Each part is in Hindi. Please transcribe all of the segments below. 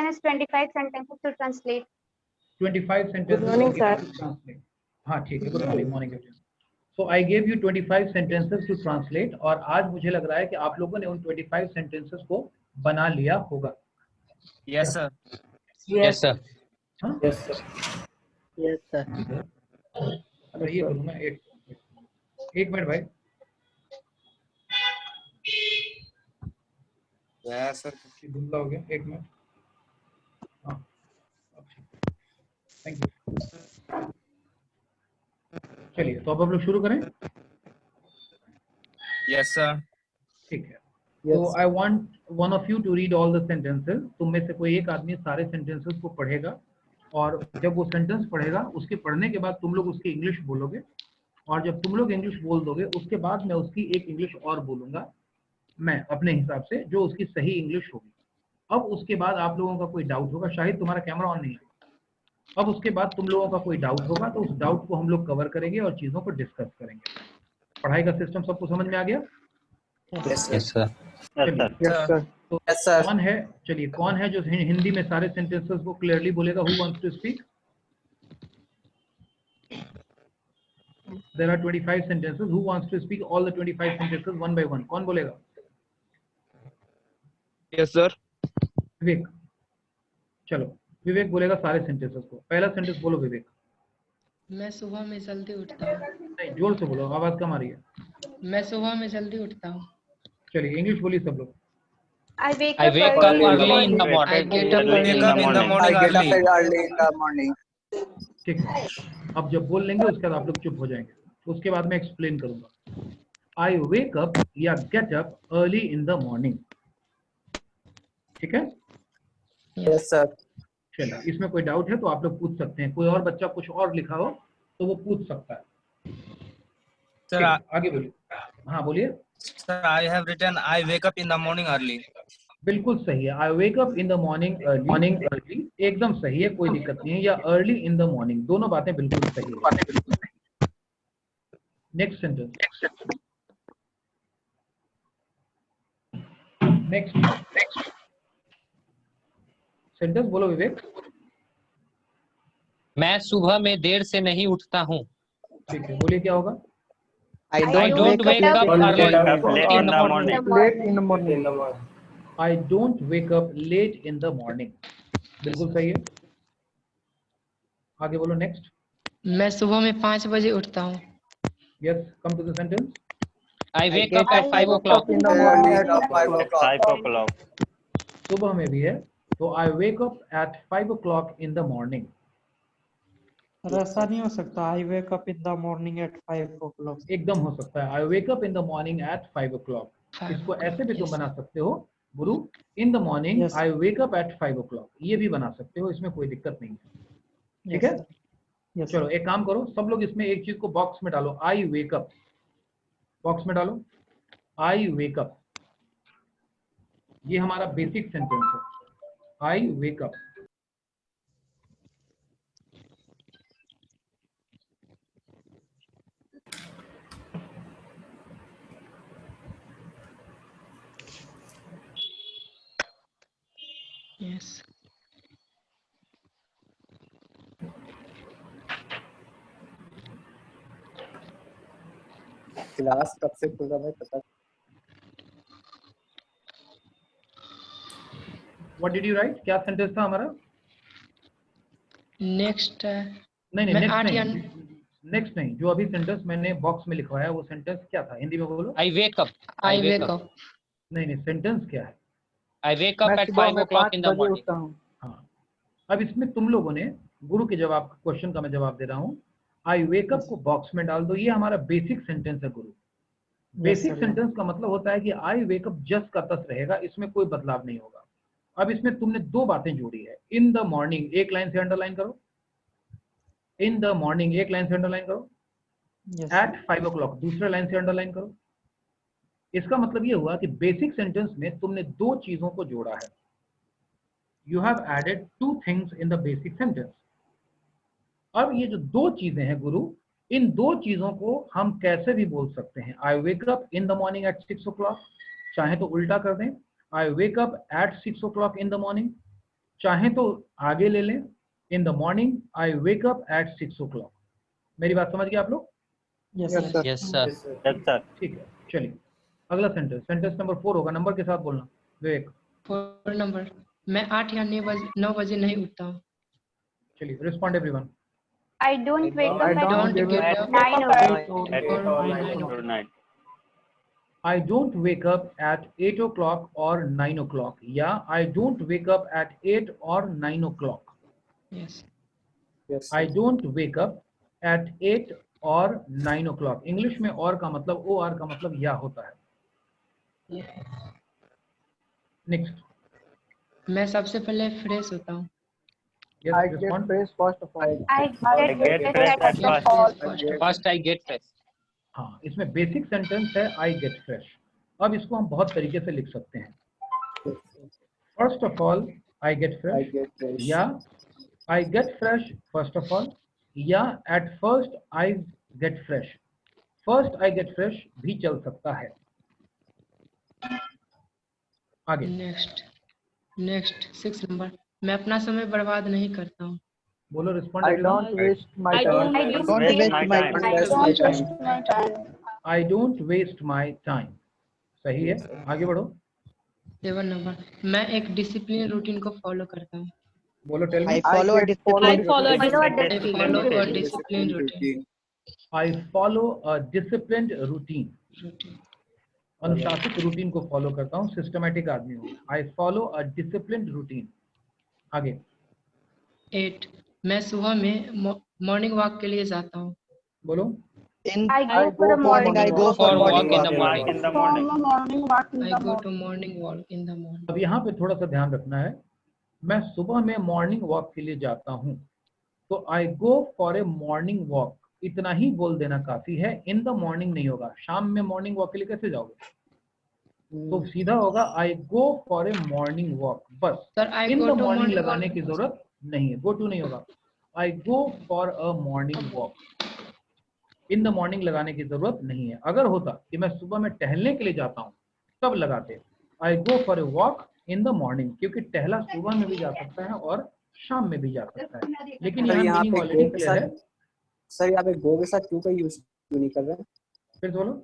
has 25 sentences to translate. 25 sentences. Good morning, sir. to translate. हाँ ठीक है, good morning morning everyone. So I gave you 25 sentences to translate और आज मुझे लग रहा है कि आप लोगों ने उन 25 sentences को बना लिया होगा. Yes, sir. Yes, sir. हाँ? Yes, sir. Yes, sir. अरे ये करूँ मैं एक मिनट भाई. Yes, sir. धुंधला हो गया, एक मिनट. हाँ, थैंक यू. चलिए तो अब हम लोग शुरू करें. Yes, sir. ठीक है. Yes. So I want one of you to read all the sentences. तुम में से कोई एक आदमी सारे sentences को पढ़ेगा और जब वो सेंटेंस पढ़ेगा उसके पढ़ने के बाद तुम लोग उसकी इंग्लिश बोलोगे और जब तुम लोग इंग्लिश बोल दोगे उसके बाद मैं उसकी एक इंग्लिश और बोलूंगा मैं अपने हिसाब से जो उसकी सही इंग्लिश होगी. अब उसके बाद आप लोगों का कोई डाउट होगा, शायद तुम्हारा कैमरा ऑन नहीं है. अब उसके बाद तुम लोगों का कोई डाउट होगा तो उस डाउट को हम लोग कवर करेंगे और चीजों को डिस्कस करेंगे. पढ़ाई का सिस्टम सबको समझ में आ गया? Yes, sir. Yes, sir. तो Yes, sir. कौन है, चलिए कौन है जो हिंदी में सारे सेंटेंसेस को क्लियरली बोलेगा? Who wants to speak? There are 25 sentences. Who wants to speak all the 25 sentences one by one? कौन बोलेगा? Yes, sir. विवेक. चलो विवेक बोलेगा सारे सेंटेंसेस को. पहला सेंटेंस बोलो विवेक. मैं सुबह में जल्दी उठता हूँ. नहीं, जोर से बोलो, आवाज कम आ रही है. मैं सुबह में जल्दी उठता हूँ. चलिए इंग्लिश बोलिए सब लोग. I wake I up wake up early in the I morning. get up Wake up in the morning early. ठीक है. अब जब बोल लेंगे उसके बाद आप लोग चुप हो जाएंगे. उसके बाद मैं एक्सप्लेन करूंगा. I wake up या get up early in the morning. ठीक है? Yes, sir. चलिए इसमें कोई डाउट है तो आप लोग पूछ सकते हैं. कोई और बच्चा कुछ और लिखा हो तो वो पूछ सकता है. Sir, आगे बोलिए. हाँ बोलिए. sir, I have written I wake up in the morning early. बिल्कुल सही है. I wake up in the morning early एकदम सही है, कोई दिक्कत नहीं है. या early in the morning दोनों बातें बिल्कुल सही है. Next sentence. नेक्स्ट सेंटेंस बोलो विवेक. मैं सुबह में देर से नहीं उठता हूँ. ठीक है, बोलिए क्या होगा? I don't wake up late in the morning. Late in the morning. I don't wake up late in the morning. बिल्कुल सही है. आगे बोलो नेक्स्ट. मैं सुबह में 5 बजे उठता हूँ. Yes, come to the sentence. I wake up at 5 o'clock. In the morning at 5 o'clock. सुबह में भी है तो I wake up at 5 o'clock in the morning. ऐसा नहीं हो सकता. I wake up in the morning at 5 o'clock. एकदम हो सकता है. I wake up in the morning at 5 o'clock. इसको ऐसे भी तुम बना सकते हो गुरु. In the morning Yes. I wake up at 5 o'clock. ये भी बना सकते हो, इसमें कोई दिक्कत नहीं है. ठीक है? Yes, चलो एक काम करो, सब लोग इसमें एक चीज को बॉक्स में डालो. I wake up. बॉक्स में डालो. I wake up. ये हमारा बेसिक सेंटेंस है. I wake up. Yes. Class कब से खुल रहा है पता. What did you write? क्या सेंटेंस था हमारा? नेक्स्ट नहीं मैं नेक्स्ट 8 या नहीं. नेक्स्ट नहीं, जो अभी सेंटेंस मैंने बॉक्स में लिखवाया वो सेंटेंस क्या था? हिंदी में बोलो. I wake up. I wake up. नहीं सेंटेंस क्या है? I wake up at 5 o'clock in the morning. हाँ, अब इसमें तुम लोगों ने गुरु के जवाब क्वेश्चन का मैं जवाब दे रहा हूँ. आई वेक अप को बॉक्स में डाल दो. ये हमारा बेसिक सेंटेंस है गुरु. बेसिक सेंटेंस का मतलब होता है कि आई वेक अप जस्ट का तस रहेगा, इसमें कोई बदलाव नहीं होगा. अब इसमें तुमने दो बातें जोड़ी है. इन द मॉर्निंग एक लाइन से अंडरलाइन करो. इन द मॉर्निंग एक लाइन से अंडरलाइन करो. एट 5 o'clock दूसरे लाइन से अंडरलाइन करो. इसका मतलब ये हुआ कि बेसिक सेंटेंस में तुमने दो चीजों को जोड़ा है. You have added two things in the basic sentence. अब ये जो दो चीजें हैं गुरु, इन दो चीजों को हम कैसे भी बोल सकते हैं. I wake up in the morning at 6 o'clock, चाहे तो उल्टा कर दें. I wake up at 6 o'clock in the morning, चाहे तो आगे ले लें, in the morning I wake up at 6 o'clock। मेरी बात समझ गए आप लोग? Yes, Yes, sir. sir. Yes, sir. Yes, sir. ठीक है, चलिए अगला सेंटेंस, सेंटेंस नंबर 4 होगा, नंबर के साथ बोलना। विवेक 4 नंबर, मैं 8 या 9 बजे नहीं उठता हूँ। चलिए, respond everyone. I don't wake up I at don't don't get get up 9 at o'clock. 8 or 9 o'clock. I don't wake up at 8 o'clock or 9 o'clock, या I don't wake up at 8 or 9 o'clock। Yes. Yes, I sir. don't wake up at 8 और 9 o'clock। इंग्लिश में और का मतलब ओ आर का मतलब या होता है। नेक्स्ट, मैं सबसे पहले फ्रेश होता हूँ। Yes I get respond. fresh first of all. I get fresh at first. First, I get fresh. हाँ, इसमें बेसिक सेंटेंस है आई गेट फ्रेश। अब इसको हम बहुत तरीके से लिख सकते हैं। First of all I get I fresh, get fresh. या I get fresh first of all, या at first I get fresh. First I get fresh भी चल सकता है। आगे नेक्स्ट 6 नंबर, मैं अपना समय बर्बाद नहीं करता हूँ। बोलो, respond I everyone. don't waste my I time. don't waste my time. I I don't waste my don't time. waste my time. I don't waste my time. सही है, आगे बढ़ो। 7 नंबर, मैं एक डिसिप्लिन रूटीन को फॉलो करता हूँ। बोलो, tell me. I follow a disciplined follow a discipline routine. I follow a disciplined routine. अनुशासित रूटीन को फॉलो करता हूँ, सिस्टमैटिक आदमी हूँ। I follow a disciplined routine. आगे 8, मैं सुबह में मॉर्निंग वॉक के लिए जाता हूँ। बोलो। I go for a morning I go For for walk in the walk. morning. I go to morning walk in the morning. अब यहाँ पे थोड़ा सा ध्यान रखना है, मैं सुबह में मॉर्निंग वॉक के लिए जाता हूँ, तो I go for a morning walk इतना ही बोल देना काफी है। इन द मॉर्निंग नहीं होगा, शाम में मॉर्निंग वॉक के लिए कैसे जाओगे? तो सीधा होगा I go for a morning walk, बस। Sir, I in go the to morning morning लगाने walk. की जरूरत नहीं है, गो टू नहीं होगा। I go for a morning walk, in the morning लगाने की जरूरत नहीं है। अगर होता कि मैं सुबह में टहलने के लिए जाता हूँ तब लगाते I go for a walk in the morning, क्योंकि टहला सुबह में भी जा सकता है और शाम में भी जा सकता है। लेकिन सर, यहाँ यहाँ मीनिंग पे ऑलरेडी go के क्लियर है। साथ सर यहाँ पे गो के साथ टू का यूज क्यों नहीं कर रहे? फिर बोलो।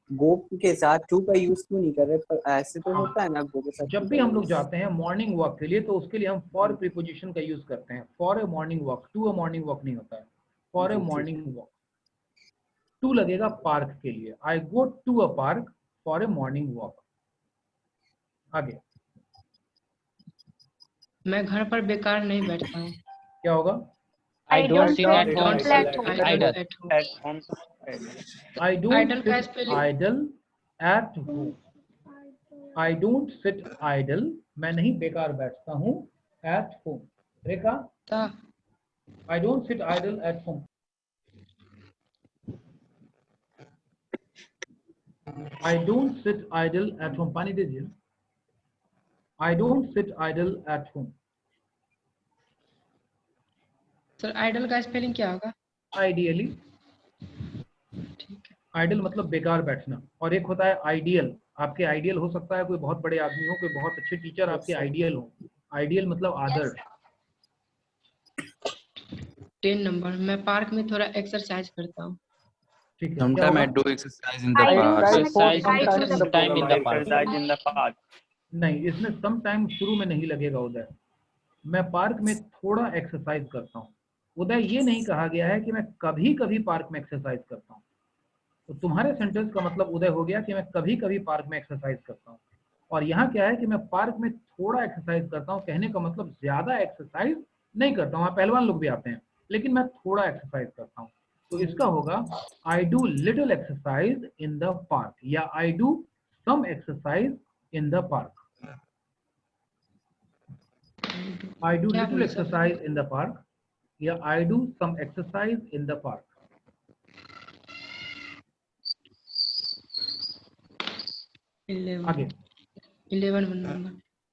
गो के साथ टू का यूज क्यों नहीं कर रहे? पर ऐसे तो होता है ना गो के साथ। जब भी हम लोग जाते हैं मॉर्निंग वॉक के लिए तो उसके लिए हम फॉर प्रीपोजिशन का यूज करते हैं। For a morning walk, to a morning walk नहीं होता है। For a morning walk to लगेगा पार्क के लिए। I go to a park for a morning walk. आगे मैं घर पर बेकार नहीं बैठता हूँ। क्या होगा? I don't sit at home. don't sit at home. Idle. I don't Idle का sit spelling? idle at home. I don't sit idle, मैं नहीं बेकार बैठता हूँ at home। रेखा, ता I don't sit idle at home। I don't sit idle at home। पानी दीजिए। I don't sit idle at home। Sir idle का स्पेलिंग क्या होगा? Ideally, ठीक है। आइडल मतलब बेकार बैठना, और एक होता है आइडियल। आपके आइडियल हो सकता है कोई बहुत बड़े आदमी हो, कोई बहुत अच्छे टीचर आपके आइडियल हो। आइडियल मतलब आदर्श। 10 नंबर, मैं पार्क में थोड़ा एक्सरसाइज करता हूँ। ठीक है, क्या Sometimes I होगा? do exercise in the I do park. Exercise sometime in the park. नहीं, इसमें सम टाइम शुरू में नहीं लगेगा उदय। मैं पार्क में थोड़ा एक्सरसाइज करता हूँ। उदय, ये नहीं कहा गया है कि मैं कभी कभी पार्क में एक्सरसाइज करता हूँ। तो तुम्हारे सेंटेंस का मतलब उदय हो गया कि मैं कभी कभी पार्क में एक्सरसाइज करता हूँ। और यहाँ क्या है कि मैं पार्क में थोड़ा एक्सरसाइज करता हूँ, कहने का मतलब ज्यादा एक्सरसाइज नहीं करता हूँ। पहलवान लोग भी आते हैं, लेकिन मैं थोड़ा एक्सरसाइज करता हूँ। तो इसका होगा I do little exercise in the park, या I do some exercise in the park. I do क्या little बोले sir? exercise in the park, या I do some exercise in the park। 11 number,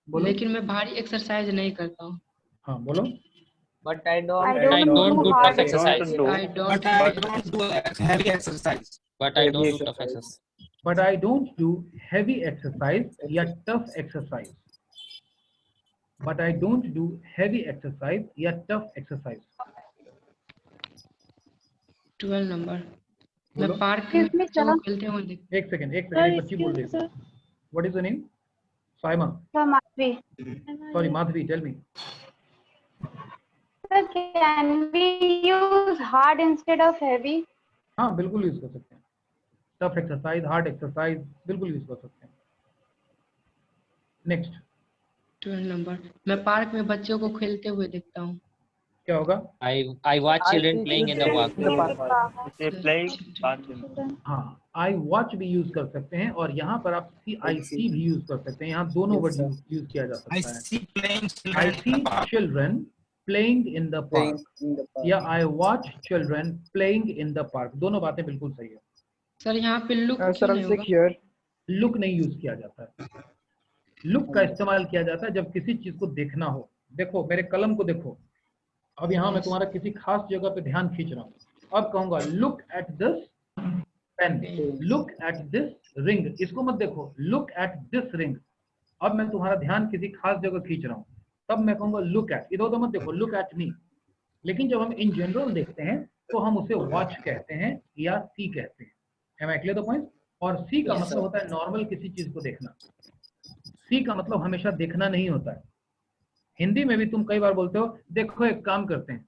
बोलो। लेकिन मैं भारी एक्सरसाइज नहीं करता हूँ। हाँ बोलो। But I don't. I don't do tough exercise. I don't do heavy exercise. But I don't do tough exercise. But I don't do heavy exercise या tough exercise। but I don't do heavy exercise या tough exercise. 12 नंबर। बोलो। मैं पार्क में Excuse me, बच्चों को sir. खेलते हुए देख एक सेकंड एक बच्ची बोल रही है। What is your name? Saima. Sir, Madhvi. Sorry, Madhvi. Tell me. Sir, can we use hard instead of heavy? हाँ बिल्कुल यूज कर सकते हैं। टफ एक्सरसाइज, हार्ड एक्सरसाइज बिल्कुल यूज कर सकते हैं। Next 12 number. मैं पार्क में बच्चों को खेलते हुए देखता हूँ। क्या होगा? I watch children playing in the park. हाँ, आई वॉच भी यूज कर सकते हैं और यहाँ पर आप आई सी भी यूज कर सकते हैं। यहाँ दोनों वर्ड यूज किया जा I सकता है। see playing I children in see the park. Children playing in the park या I watch children playing in the park, दोनों बातें बिल्कुल सही है। सर यहाँ पे लुक क्यों नहीं होगा? लुक नहीं यूज किया जाता है। लुक का इस्तेमाल किया जाता है जब किसी चीज को देखना हो। देखो मेरे कलम को देखो, अब यहाँ मैं तुम्हारा किसी खास जगह पे ध्यान खींच रहा हूँ। अब कहूंगा look at this pen, look at this ring, इसको मत देखो, लुक एट दिस रिंग। अब मैं तुम्हारा ध्यान किसी खास जगह खींच रहा हूँ, तब मैं कहूंगा लुक एट, इधर उधर मत देखो, लुक एट मी। लेकिन जब हम इन जनरल देखते हैं तो हम उसे वॉच कहते हैं या सी कहते हैं। Am I clear the point? और सी का मतलब होता है नॉर्मल किसी चीज को देखना। सी का मतलब हमेशा देखना नहीं होता है। हिंदी में भी तुम कई बार बोलते हो देखो एक काम करते हैं,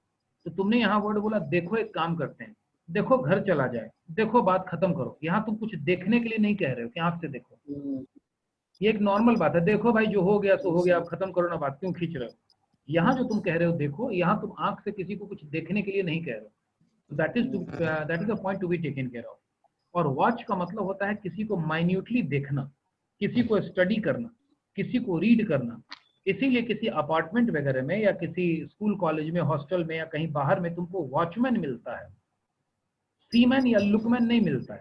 तो तुमने यहाँ वर्ड बोला देखो एक काम करते हैं, देखो घर चला जाए, देखो बात खत्म करो। यहाँ तुम कुछ देखने के लिए नहीं कह रहे हो कि आंख से देखो, ये एक नॉर्मल बात है। देखो भाई जो हो गया सो हो गया, अब खत्म करो ना बात, क्यों खींच रहे हो। यहाँ जो तुम कह रहे हो देखो, यहाँ तुम आंख से किसी को कुछ देखने के लिए नहीं कह रहे हो। That is the point to be taken care of. और वॉच का मतलब होता है किसी को माइन्यूटली देखना, किसी को स्टडी करना, किसी को रीड करना। इसीलिए किसी अपार्टमेंट वगैरह में या किसी स्कूल कॉलेज में हॉस्टल में या कहीं बाहर में तुमको वॉचमैन मिलता है, सीमैन या लुकमैन नहीं मिलता है।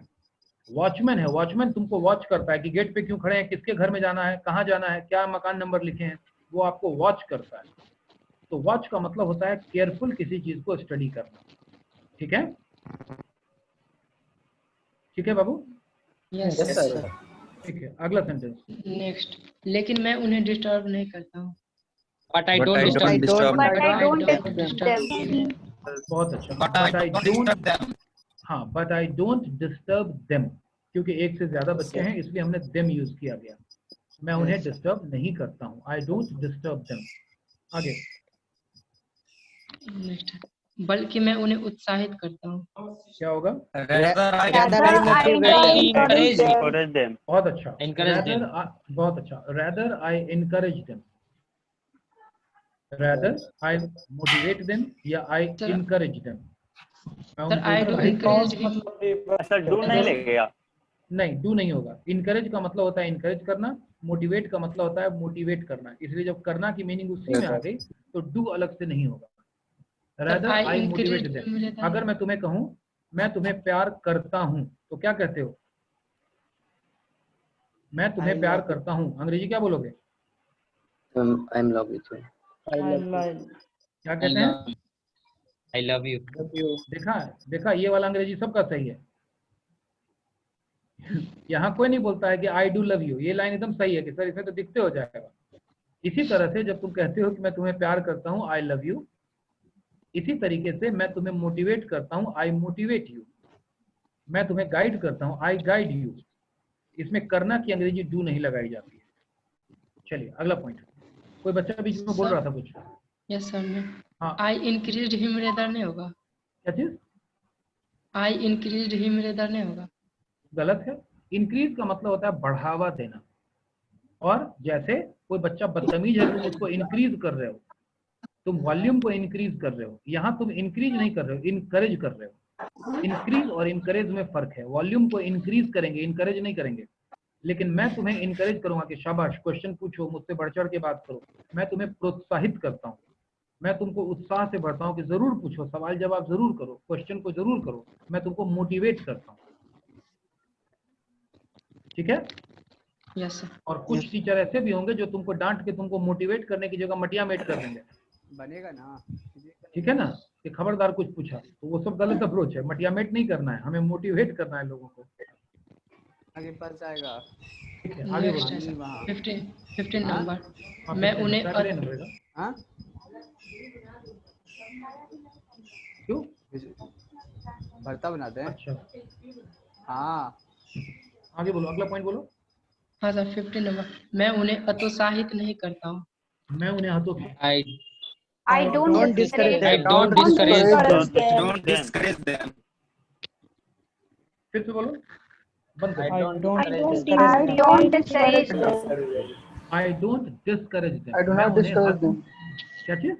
वॉचमैन है, वॉचमैन तुमको वॉच करता है कि गेट पे क्यों खड़े हैं, किसके घर में जाना है, कहाँ जाना है, क्या मकान नंबर लिखे हैं, वो आपको वॉच करता है। तो वॉच का मतलब होता है केयरफुल किसी चीज को स्टडी करना। ठीक है, ठीक है बाबू? Yes sir. ठीक है, अगला सेंटेंस। नेक्स्ट। लेकिन मैं उन्हें डिस्टर्ब नहीं करता हूँ। But I don't disturb. But I don't disturb disturb them. बहुत अच्छा। But I don't disturb them. हाँ, but I don't disturb them, क्योंकि एक से ज्यादा बच्चे हैं इसलिए हमने देम यूज किया गया। मैं उन्हें डिस्टर्ब नहीं करता हूँ, आई डोंट डिस्टर्ब देम। आगे नेक्स्ट। बल्कि मैं उन्हें उत्साहित करता हूँ। क्या होगा? Rather, I Rather, I encourage them. बहुत अच्छा, Encourage them. बहुत अच्छा। rather I encourage them, rather I motivate them या I Sir, encourage them। Sir I do encourage him। Sir do नहीं लगेगा। नहीं, डू नहीं होगा। इनकरेज का मतलब होता है इनकरेज करना, मोटिवेट का मतलब होता है मोटिवेट करना। इसलिए जब करना की मीनिंग उसी में आ गई तो डू अलग से नहीं होगा। rather I I encourage motivate them। him। अगर मैं तुम्हें कहूँ मैं तुम्हें प्यार करता हूँ तो क्या कहते हो? मैं तुम्हें प्यार करता हूँ, अंग्रेजी क्या बोलोगे? I am love with you. क्या कहते हैं? I love you. देखा ये वाला अंग्रेजी सबका सही है। यहाँ कोई नहीं बोलता है कि आई डू लव यू, ये लाइन एकदम सही है कि सर इसमें तो दिखते हो जाएगा। इसी तरह से जब तुम कहते हो कि मैं तुम्हें प्यार करता हूँ, आई लव यू, इसी तरीके से मैं तुम्हें मोटिवेट करता हूँ, आई मोटिवेट यू। मैं तुम्हें गाइड करता हूँ, आई गाइड यू। इसमें करना की अंग्रेजी डू नहीं लगाई जाती है। चलिए अगला पॉइंट। कोई बच्चा बीच में बोल रहा था कुछ? Yes sir. मैं हाँ, आई इंक्रीज हिम रेदर नहीं होगा। क्या चीज? आई इंक्रीज हिम रेदर नहीं होगा। गलत है। इंक्रीज का मतलब होता है बढ़ावा देना। और जैसे कोई बच्चा बदतमीज है तुम उसको इंक्रीज कर रहे हो, तुम वॉल्यूम को इंक्रीज कर रहे हो। यहाँ तुम इंक्रीज नहीं कर रहे हो, इनकरेज कर रहे हो। इंक्रीज और इनकरेज में फर्क है। वॉल्यूम को इंक्रीज करेंगे, इनकरेज नहीं करेंगे। लेकिन मैं तुम्हें इनकरेज करूंगा कि शाबाश क्वेश्चन पूछो, मुझसे बढ़ चढ़ के बात करो। मैं तुम्हें प्रोत्साहित करता हूँ, मैं तुमको उत्साह से बढ़ता हूँ कि जरूर पूछो, सवाल जवाब जरूर करो, क्वेश्चन को जरूर करो। मैं तुमको मोटिवेट करता हूँ। ठीक है? Yes sir. और कुछ टीचर ऐसे भी होंगे जो तुमको डांट के तुमको मोटिवेट करने की जगह मटिया मेट कर देंगे। बनेगा ना? ठीक है ना? कि खबरदार कुछ पूछा, तो वो सब गलत अप्रोच है। मटिया मेट नहीं करना है, हमें मोटिवेट करना है लोगों को। आगे पास जाएगा। ठीक है आगे नेक्स्ट बोलो। है सर वहाँ 15 नंबर हाँ, मैं 15 उन्हें पहले नंबर का हाँ क्यों? भरता बनाते हैं। अच्छा हाँ आगे बोलो, अगला पॉइंट बोलो। हाँ सर 15 नंबर मैं उन्हें हतोत्साहित नहीं करता हूँ। मैं उन्हें हाथों I don't discourage I them. don't discourage Don't discourage them. फिर से बोलो, बंद I करो। don't I discourage them. don't discourage them. I don't discourage them. I do मैं not उन्हें discourage them. क्या चीज?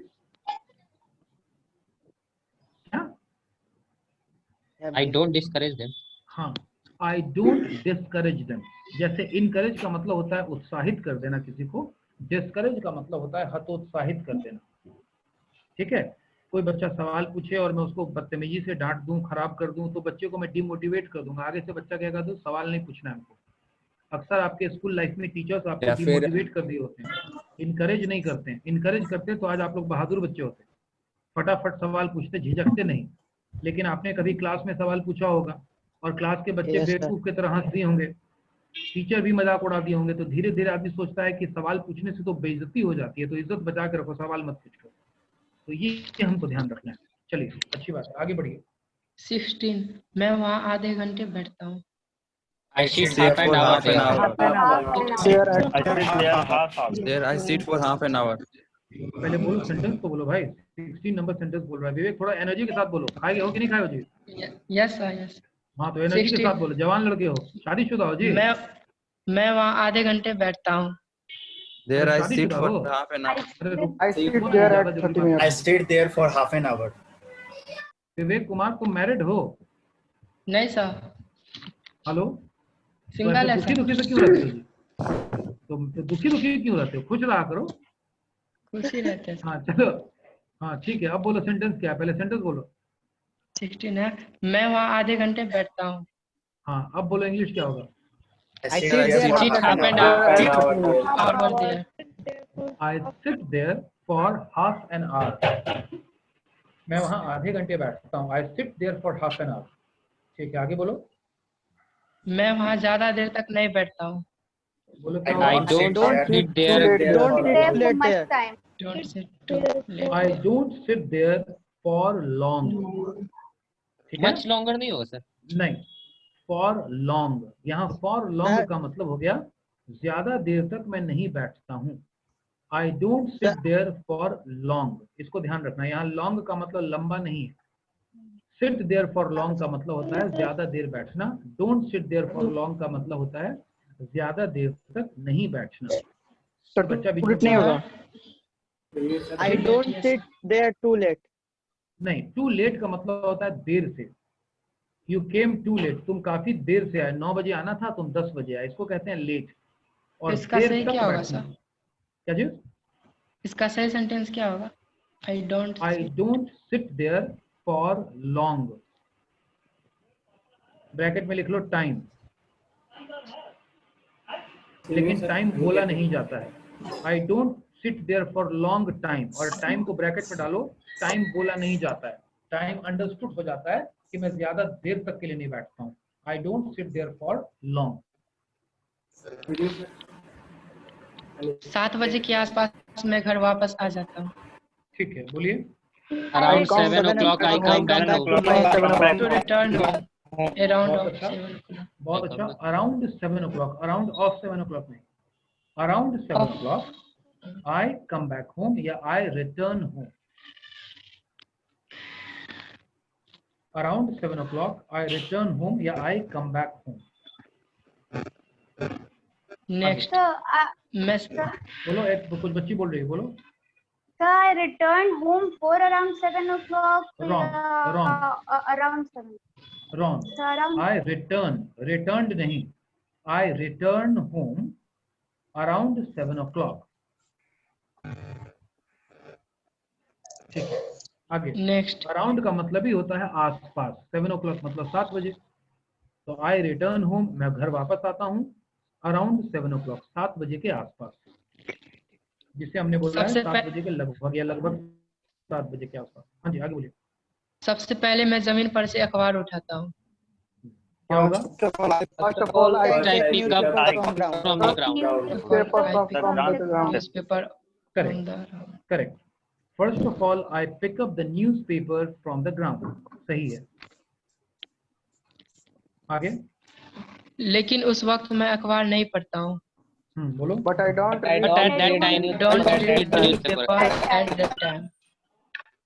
क्या? I don't discourage them. हाँ, I don't discourage them. जैसे encourage का मतलब होता है उत्साहित कर देना किसी को, discourage का मतलब होता है हतोत्साहित कर देना। ठीक है, कोई बच्चा सवाल पूछे और मैं उसको बदतमीजी से डांट दूं, खराब कर दूं, तो बच्चे को मैं डिमोटिवेट कर दूंगा। आगे से बच्चा कहेगा तो सवाल नहीं पूछना है हमको। अक्सर आपके स्कूल लाइफ में टीचर्स आपको या फिर- डिमोटिवेट कर दिए होते हैं, इनकरेज नहीं करते हैं। इनकरेज करते तो आज आप लोग बहादुर बच्चे होते, फटाफट सवाल पूछते, झिझकते नहीं। लेकिन आपने कभी क्लास में सवाल पूछा होगा और क्लास के बच्चे Yes, sir. बेवकूफ की तरह हंस दिए होंगे, टीचर भी मजाक उड़ा दिए होंगे, तो धीरे धीरे आदमी सोचता है कि सवाल पूछने से तो बेइज्जती हो जाती है, तो इज्जत बचा के रखो, सवाल मत पूछ करो। तो ये हमको ध्यान रखना है। चलिए अच्छी बात है, आगे बढ़िए। 16 मैं वहाँ आधे घंटे बैठता हूँ। I sit half an hour there. There at I sit there half hour. There I sit for half an hour. पहले बोलो, सेंटेंस तो बोलो भाई। 16 नंबर सेंटेंस बोल रहा है विवेक, थोड़ा एनर्जी के साथ बोलो। खाए हो कि नहीं खाए हो जी? यस सर यस हाँ तो एनर्जी के 16 साथ बोलो। जवान लड़के हो, शादीशुदा हो जी? मैं वहाँ आधे घंटे बैठता हूँ। There I sit शादीशुदा for हो? half an hour. अरे रुक, I sit बोलो, there ज्यादा at जल्दी 30 मत। minutes. I stayed there for half an hour. Vivek Kumar तुम मैरिड हो? नहीं सर हेलो? तो सिंगल ऐसे है दुखी सर दुखी से क्यों रहते हो जी? तुम तो दुखी दुखी क्यों रहते हो? खुश रहा करो। खुशी रहते हैं। हाँ चलो, हाँ ठीक है। अब बोलो सेंटेंस क्या है, पहले सेंटेंस बोलो। 16 है मैं वहाँ आधे घंटे बैठता हूँ। हाँ अब बोलो इंग्लिश क्या होगा? I sit sit there there for sit half an half an hour. Hour there I sit there for half an hour. मैं वहाँ आधे घंटे बैठता हूँ। I sit there for half an hour. ठीक है आगे बोलो। मैं वहाँ ज्यादा देर तक नहीं बैठता हूँ। बोलो क्या I होगा? don't sit there. Don't There sit for late much there. time. Don't sit too late. I don't sit there for long. ठीक है? Much longer नहीं होगा सर। नहीं, for long। यहाँ for long का मतलब हो गया ज्यादा देर तक मैं नहीं बैठता हूँ। I don't sit there for long। इसको ध्यान रखना, यहाँ long का मतलब लंबा नहीं है। Sit there for long का मतलब होता है ज्यादा देर बैठना। Don't sit there for long का मतलब होता है ज्यादा देर तक नहीं बैठना। Sir, बच्चा बीच too में late नहीं बोल रहा होगा. है। I don't sit there too late. नहीं, टू लेट का मतलब होता है देर से। यू केम टू लेट, तुम काफी देर से आए। 9 बजे आना था, तुम 10 बजे आए, इसको कहते हैं लेट। और इसका देर सही तक क्या होगा बैठना। सर? क्या जी? इसका सही सेंटेंस क्या होगा? I don't sit there for long. Bracket में लिख लो टाइम, लेकिन टाइम बोला नहीं जाता है। I don't sit there for long time, और टाइम को ब्रैकेट में डालो। टाइम बोला नहीं जाता है, टाइम अंडरस्टूड हो जाता है कि मैं ज्यादा देर तक के लिए नहीं बैठता हूँ। I don't sit there for long. 7 बजे के आसपास मैं घर वापस आ जाता हूँ। ठीक है बोलिए। Around come 7 o'clock I come back home. To return home around बहुत of अच्छा, 7 o'clock. बहुत अच्छा। Around 7 o'clock, around of 7 o'clock नहीं, around 7 o'clock I come back home या I return home. Around 7 o'clock I return home या I come back home. Next So, मैं बोलो, एक कुछ बच्ची बोल रही है, बोलो। so I returned home for around 7 o'clock. Wrong, wrong. Around 7. Wrong. So around I return, returned नहीं, आई रिटर्न होम अराउंड 7 o'clock। ठीक है आगे। नेक्स्ट अराउंड का मतलब ही होता है आसपास। 7 o'clock मतलब 7 बजे। तो आई रिटर्न होम, मैं घर वापस आता हूँ अराउंड 7 o'clock, 7 बजे के आसपास, जिसे हमने बोला है सबसे 7 बजे के लगभग या लगभग 7 बजे के आसपास। हाँ जी आगे बोलिए। सबसे पहले मैं जमीन पर से अखबार उठाता हूँ। क्या होगा? First of all, I First I take pick up newspaper from ground. from the ground. Newspaper I from pick from the ground. newspaper Correct. from the ground. Correct. First of all I pick up the newspaper from the ground. सही है. आगे. लेकिन उस वक्त मैं अखबार नहीं पढ़ता हूँ. बोलो. But I don't But read at that time, Don't I read read the the newspaper newspaper. at that time.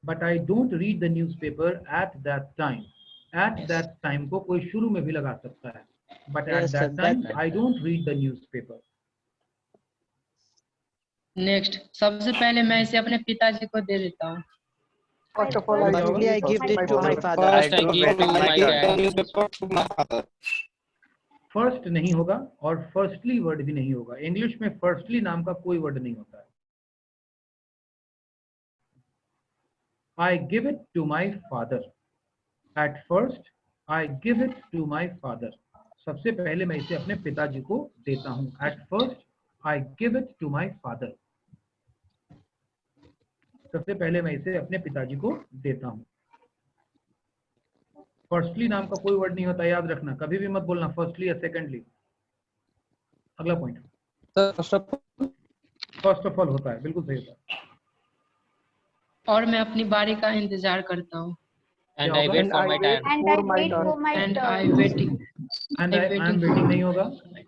But I don't read the newspaper at that time. At that time को कोई शुरू में भी लगा सकता है. But at Yes, sir, that time that- I don't read the newspaper. Next, सबसे पहले मैं इसे अपने पिताजी को दे देता हूँ. First of all, I Firstly, I give it to my father. First I give to my dad. First नहीं होगा और फर्स्टली वर्ड भी नहीं होगा. इंग्लिश में फर्स्टली नाम का कोई वर्ड नहीं होता है. I give it to my father. At first, I give it to my father. सबसे पहले मैं इसे अपने पिताजी को देता हूँ. At first, I give it to my father. सबसे पहले मैं इसे अपने पिताजी को देता हूँ. फर्स्टली नाम का कोई वर्ड नहीं होता, याद रखना. कभी भी मत बोलना फर्स्टली या सेकेंडली. अगला पॉइंट. फर्स्ट ऑफ ऑल होता है. बिल्कुल सही होता है. और मैं अपनी बारी का इंतजार करता हूँ. And I wait for my time. And I wait for my And turn. I waiting. And I am waiting नहीं होगा.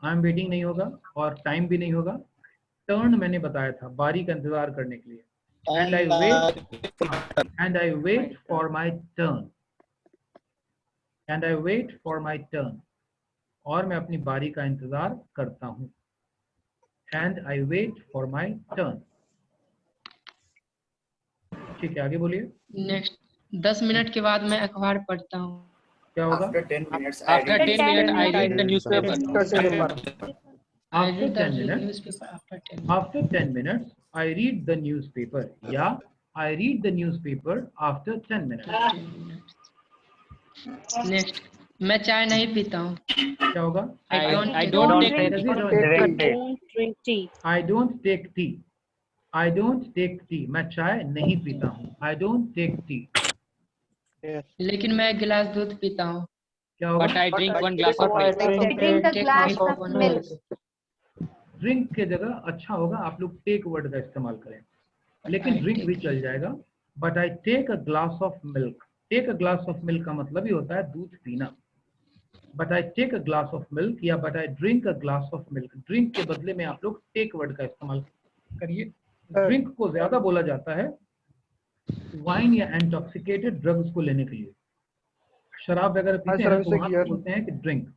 आई एम वेटिंग नहीं होगा और टाइम भी नहीं होगा. टर्न मैंने बताया था बारी का इंतजार करने के लिए. And I wait for my turn. And I wait for my turn. और मैं अपनी बारी का इंतजार करता हूँ. And I wait for my turn. ठीक है, आगे बोलिए. नेक्स्ट, 10 मिनट के बाद मैं अखबार पढ़ता हूँ. क्या होगा? After 10 minutes, I After read 10 minutes, I read the newspaper. newspaper. I After read 10 the minutes. newspaper after 10 minutes. After 10 minutes, I read the newspaper. Yeah, I read the newspaper after 10 minutes. Next, मैं चाय नहीं पीता हूँ. क्या होगा? I don't take Drink tea. I don't take tea. I don't take tea. मैं चाय नहीं पीता हूँ. I don't take tea. लेकिन मैं एक गिलास दूध पीता हूँ. क्या होगा? But I drink one glass of milk. Drink a glass of milk. Drink के जगह अच्छा होगा आप लोग टेक वर्ड का इस्तेमाल करें. लेकिन ड्रिंक भी चल जाएगा. But I take a glass of milk. Take a glass of milk का मतलब ही होता है दूध पीना. But I take a glass of milk या but I drink a glass of milk. Drink के बदले में आप लोग टेक वर्ड का इस्तेमाल करिए. ड्रिंक को ज्यादा बोला जाता है वाइन या इंटॉक्सिकेटेड ड्रग्स को लेने के लिए. शराब वगैरह पीते हैं तो वहाँ पे बोलते हैं कि ड्रिंक.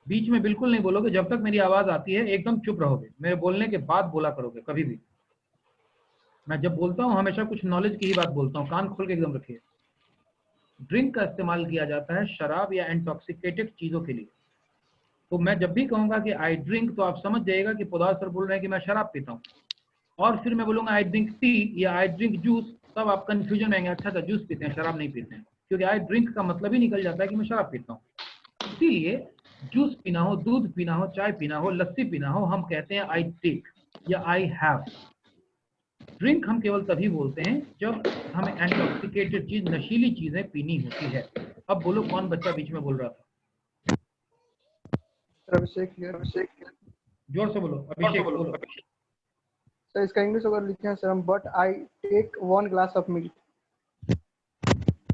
बीच में बिल्कुल नहीं बोलोगे. जब तक मेरी आवाज आती है एकदम चुप रहोगे. मेरे बोलने के बाद बोला करोगे कभी भी. मैं जब बोलता हूँ हमेशा कुछ नॉलेज की ही बात बोलता हूँ. कान खोल के एकदम रखिए. ड्रिंक का इस्तेमाल किया जाता है शराब या इंटॉक्सिकेटेड चीजों के लिए. तो मैं जब भी कहूंगा कि आई ड्रिंक तो आप समझ जाइएगा कि पोदार सर बोल रहे हैं कि मैं शराब पीता हूँ. और फिर मैं बोलूंगा आई ड्रिंक टी या आई ड्रिंक जूस, तब आप कंफ्यूजन रहेंगे. अच्छा था जूस पीते हैं शराब नहीं पीते हैं. क्योंकि आई ड्रिंक का मतलब ही निकल जाता है कि मैं शराब पीता हूँ. इसीलिए जूस पीना हो, दूध पीना हो, चाय पीना हो, लस्सी पीना हो, हम कहते हैं आई टेक या आई हैव. ड्रिंक हम केवल तभी बोलते हैं जब हमें इंटॉक्सिकेटेड चीज, नशीली चीजें पीनी होती है. अब बोलो कौन बच्चा बीच में बोल रहा था? अभिषेक जोर से बोलो. अभिषेक बोलो. सर इसका इंग्लिश अगर लिखे हैं सर हम but I take 1 glass of milk.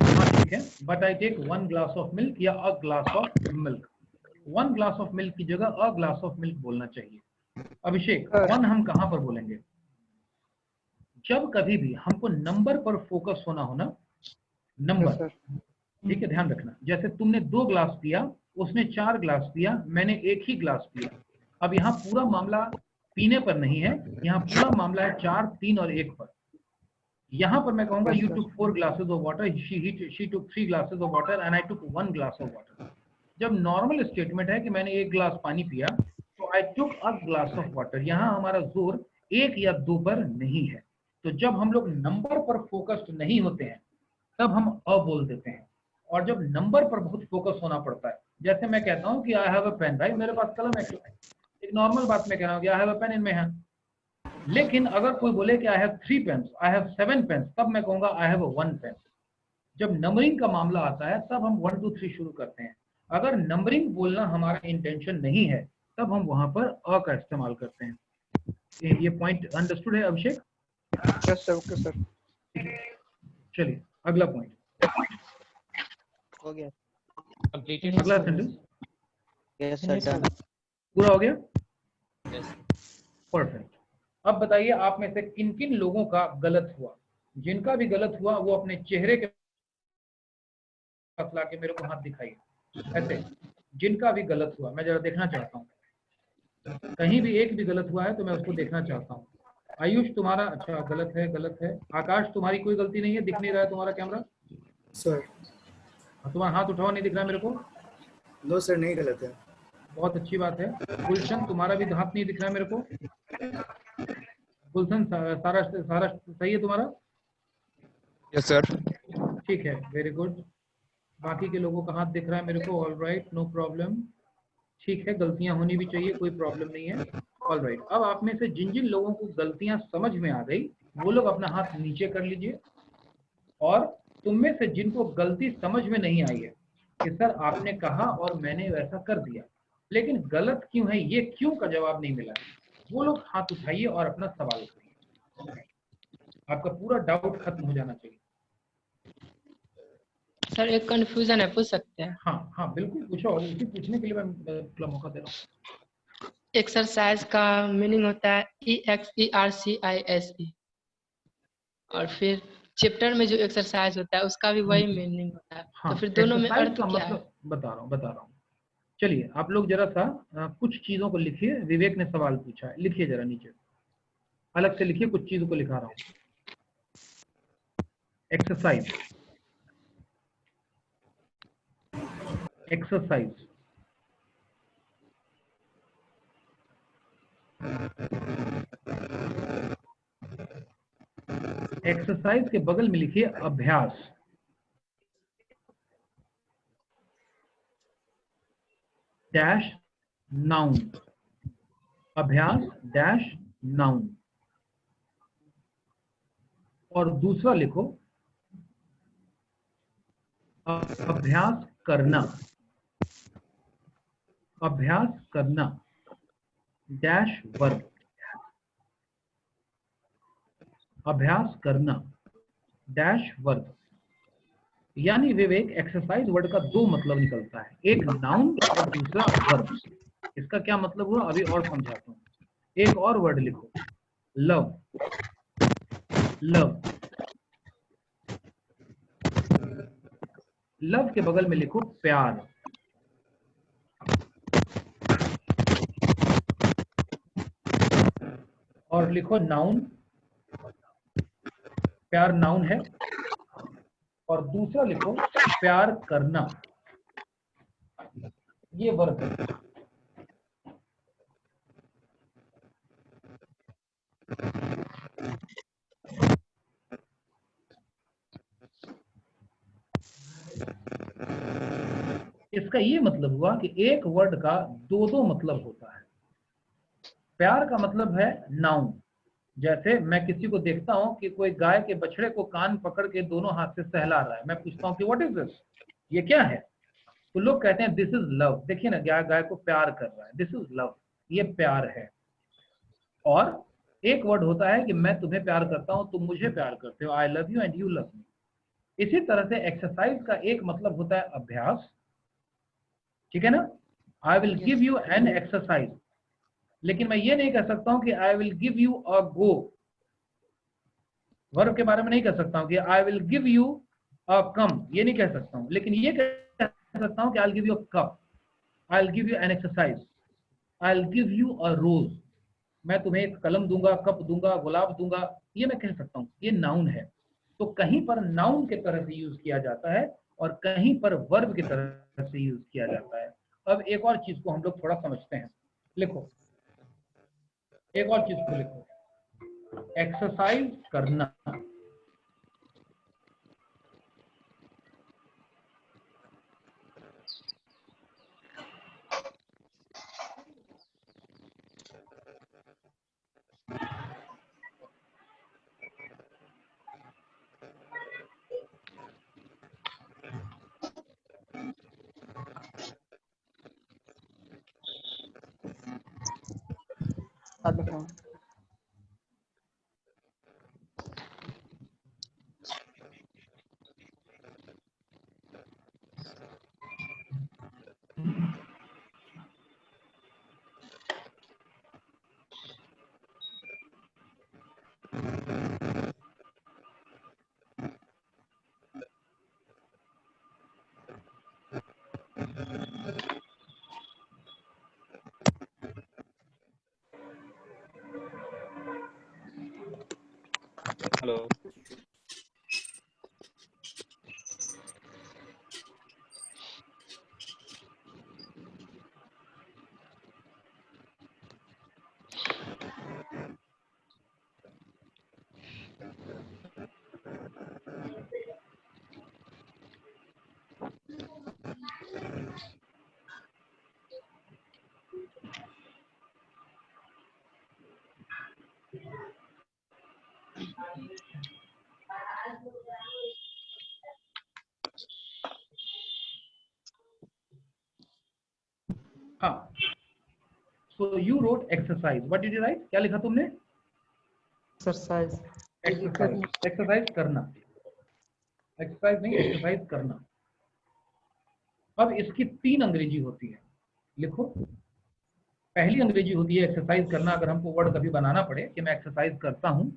हाँ ठीक है. But I take 1 glass of milk या a glass of milk. 1 glass of milk की जगह अ ग्लास ऑफ मिल्क बोलना चाहिए. अभिषेक, 1 हम कहाँ पर बोलेंगे? जब कभी भी हमको नंबर पर फोकस होना हो ना, नंबर. ठीक है, ध्यान रखना. जैसे तुमने 2 ग्लास पिया, उसने 4 ग्लास पिया, मैंने 1 ही ग्लास पिया. अब यहाँ पूरा मामला पीने पर नहीं है. यहाँ पूरा मामला है 4, 3 और 1 पर. यहाँ पर मैं कहूंगा you took 4 glasses of water, she took 3 glasses of water and I took 1 glass of water. जब नॉर्मल स्टेटमेंट है कि मैंने 1 ग्लास पानी पिया तो I took a glass of water. यहाँ हमारा जोर 1 या 2 पर नहीं है. तो जब हम लोग नंबर पर फोकस्ड नहीं होते हैं तब हम अ बोल देते हैं. और जब नंबर पर बहुत फोकस होना पड़ता है, जैसे मैं कहता हूँ कि आई हैव अ पेन, भाई मेरे पास कलम है. एक नॉर्मल बात में कह रहा हूँ कि I have a pen in my hand. लेकिन अगर कोई बोले कि I have 3 pens, I have 7 pens, तब मैं कहूंगा आई हैव 1 पेन. जब नंबरिंग का मामला आता है तब हम 1 2 3 शुरू करते हैं. अगर नंबरिंग बोलना हमारा इंटेंशन नहीं है तब हम वहां पर अ का इस्तेमाल करते हैं। ये पॉइंट अंडरस्टूड है Abhishek? Yes sir, okay sir. चलिए अगला पॉइंट, हो गया। Completed. अगला सेंटेंस यस सर, डन। पूरा हो गया? Yes. परफेक्ट। अब बताइए आप में से किन किन लोगों का गलत हुआ? जिनका भी गलत हुआ वो अपने चेहरे के पास लाके मेरे को हाथ दिखाइए, ऐसे। जिनका भी गलत हुआ मैं जरा देखना चाहता हूँ, कहीं भी एक भी गलत हुआ है तो मैं उसको देखना चाहता हूँ। आयुष तुम्हारा अच्छा गलत है, गलत है। आकाश तुम्हारी कोई गलती नहीं है, दिख नहीं रहा है तुम्हारा कैमरा। सर तुम्हारा हाथ उठाओ, नहीं दिख रहा मेरे को। नो सर, नहीं गलत है। बहुत अच्छी बात है। गुलशन तुम्हारा भी हाथ नहीं दिख रहा है मेरे को। गुलशन सारा सारा सही है तुम्हारा? Yes sir. ठीक है, वेरी गुड। बाकी के लोगों का हाथ दिख रहा है मेरे को, ऑल राइट, नो प्रॉब्लम। ठीक है, गलतियां होनी भी चाहिए, कोई प्रॉब्लम नहीं है, ऑल राइट। अब आप में से जिन जिन लोगों को गलतियां समझ में आ गई वो लोग अपना हाथ नीचे कर लीजिए, और तुम में से जिनको गलती समझ में नहीं आई है कि सर आपने कहा और मैंने वैसा कर दिया लेकिन गलत क्यों है, ये क्यों का जवाब नहीं मिला, वो लोग हाथ उठाइए और अपना सवाल करिए। आपका पूरा डाउट खत्म हो जाना चाहिए। सर एक कंफ्यूजन है, पूछ सकते हैं? हाँ हाँ बिल्कुल पूछो, और उसी पूछने के लिए मैं पूरा मौका दे रहा हूँ। एक्सरसाइज का मीनिंग होता है EXERCISE, और फिर चैप्टर में जो एक्सरसाइज होता है उसका भी वही मीनिंग होता है। हाँ, तो फिर दोनों में एक्सरसाइज अर्थ का क्या है? मतलब बता रहा हूँ। चलिए आप लोग जरा सा कुछ चीजों को लिखिए। विवेक ने सवाल पूछा है, लिखिए जरा नीचे, अलग से लिखिए, कुछ चीजों को लिखा रहा हूँ। एक्सरसाइज, एक्सरसाइज, एक्सरसाइज के बगल में लिखिए अभ्यास। डैश नाउन, अभ्यास डैश नाउन, और दूसरा लिखो अभ्यास करना, अभ्यास करना डैश वर्ब, अभ्यास करना डैश वर्ब। यानी विवेक एक्सरसाइज वर्ड का दो मतलब निकलता है, एक नाउन और दूसरा वर्ब। इसका क्या मतलब हुआ अभी और समझाता हूं। एक और वर्ड लिखो, लव, लव, लव के बगल में लिखो प्यार, और लिखो नाउन, प्यार नाउन है, और दूसरा लिखो प्यार करना, ये वर्ब है। इसका ये मतलब हुआ कि एक वर्ड का दो दो मतलब होता है। प्यार का मतलब है नाउन, जैसे मैं किसी को देखता हूं कि कोई गाय के बछड़े को कान पकड़ के दोनों हाथ से सहला रहा है, मैं पूछता हूं कि व्हाट इज दिस, ये क्या है, तो लोग कहते हैं दिस इज लव। देखिए ना, गाय गाय को प्यार कर रहा है, दिस इज लव, ये प्यार है। और एक वर्ड होता है कि मैं तुम्हें प्यार करता हूं, तुम मुझे प्यार करते हो, I love you and you love me. इसी तरह से एक्सरसाइज का एक मतलब होता है अभ्यास, ठीक है ना, I will give you an exercise, लेकिन मैं ये नहीं कह सकता हूं कि I will give you a go. Verb के बारे में नहीं कह सकता हूं कि I will give you a come, ये नहीं कह सकता हूं, लेकिन ये कह सकता हूं कि I will give you a cup, I will give you an exercise, I will give you a rose, मैं तुम्हें एक कलम दूंगा, कप दूंगा, गुलाब दूंगा, ये मैं कह सकता हूं, ये नाउन है। तो कहीं पर नाउन के तरह से यूज किया जाता है और कहीं पर वर्ब की तरह से यूज किया जाता है। अब एक और चीज को हम लोग थोड़ा समझते हैं, लिखो, एक और चीज को लिखो, एक्सरसाइज करना, हूँ। हेलो। हाँ, so you wrote exercise, what did you right? क्या लिखा तुमने? एक्सरसाइज। एक्सरसाइज, एक्सरसाइज करना, एक्सरसाइज नहीं, एक्सरसाइज करना। अब इसकी 3 अंग्रेजी होती है, लिखो। पहली अंग्रेजी होती है एक्सरसाइज करना। अगर हमको वर्ड कभी बनाना पड़े कि मैं एक्सरसाइज करता हूं,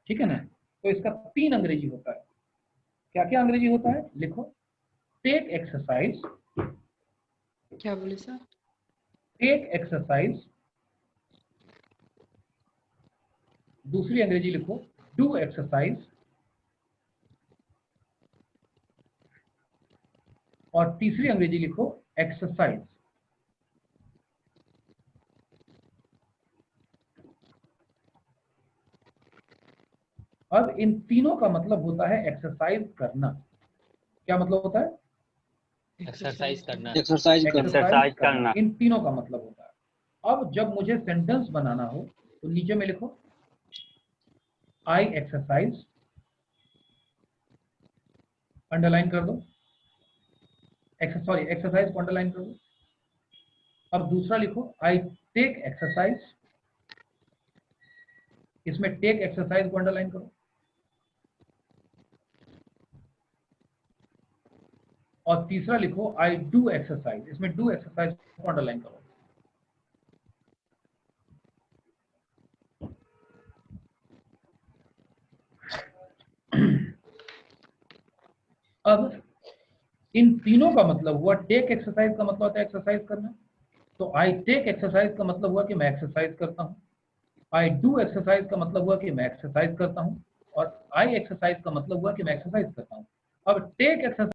ठीक है ना, तो इसका 3 अंग्रेजी होता है। क्या क्या अंग्रेजी होता है? लिखो। टेक एक्सरसाइज, क्या बोले सर? Take exercise. दूसरी अंग्रेजी लिखो, डू एक्सरसाइज। और तीसरी अंग्रेजी लिखो, एक्सरसाइज। अब इन तीनों का मतलब होता है एक्सरसाइज करना। क्या मतलब होता है? एक्सरसाइज करना। एक्सरसाइज करना। इन तीनों का मतलब होता है। अब जब मुझे सेंटेंस बनाना हो तो नीचे में लिखो आई एक्सरसाइज, अंडरलाइन कर दो। एक्सरसाइज को अंडरलाइन कर दो। अब दूसरा लिखो आई टेक एक्सरसाइज, इसमें टेक एक्सरसाइज को अंडरलाइन करो। और तीसरा लिखो आई डू एक्सरसाइज, इसमें डू एक्सरसाइज को अंडरलाइन करो। अब इन तीनों का मतलब हुआ, टेक एक्सरसाइज का मतलब होता है एक्सरसाइज करना, तो आई टेक एक्सरसाइज का मतलब हुआ कि मैं एक्सरसाइज करता हूं। आई डू एक्सरसाइज का मतलब हुआ कि मैं एक्सरसाइज करता हूं। और आई एक्सरसाइज का मतलब हुआ कि मैं एक्सरसाइज करता हूं। अब टेक एक्सरसाइज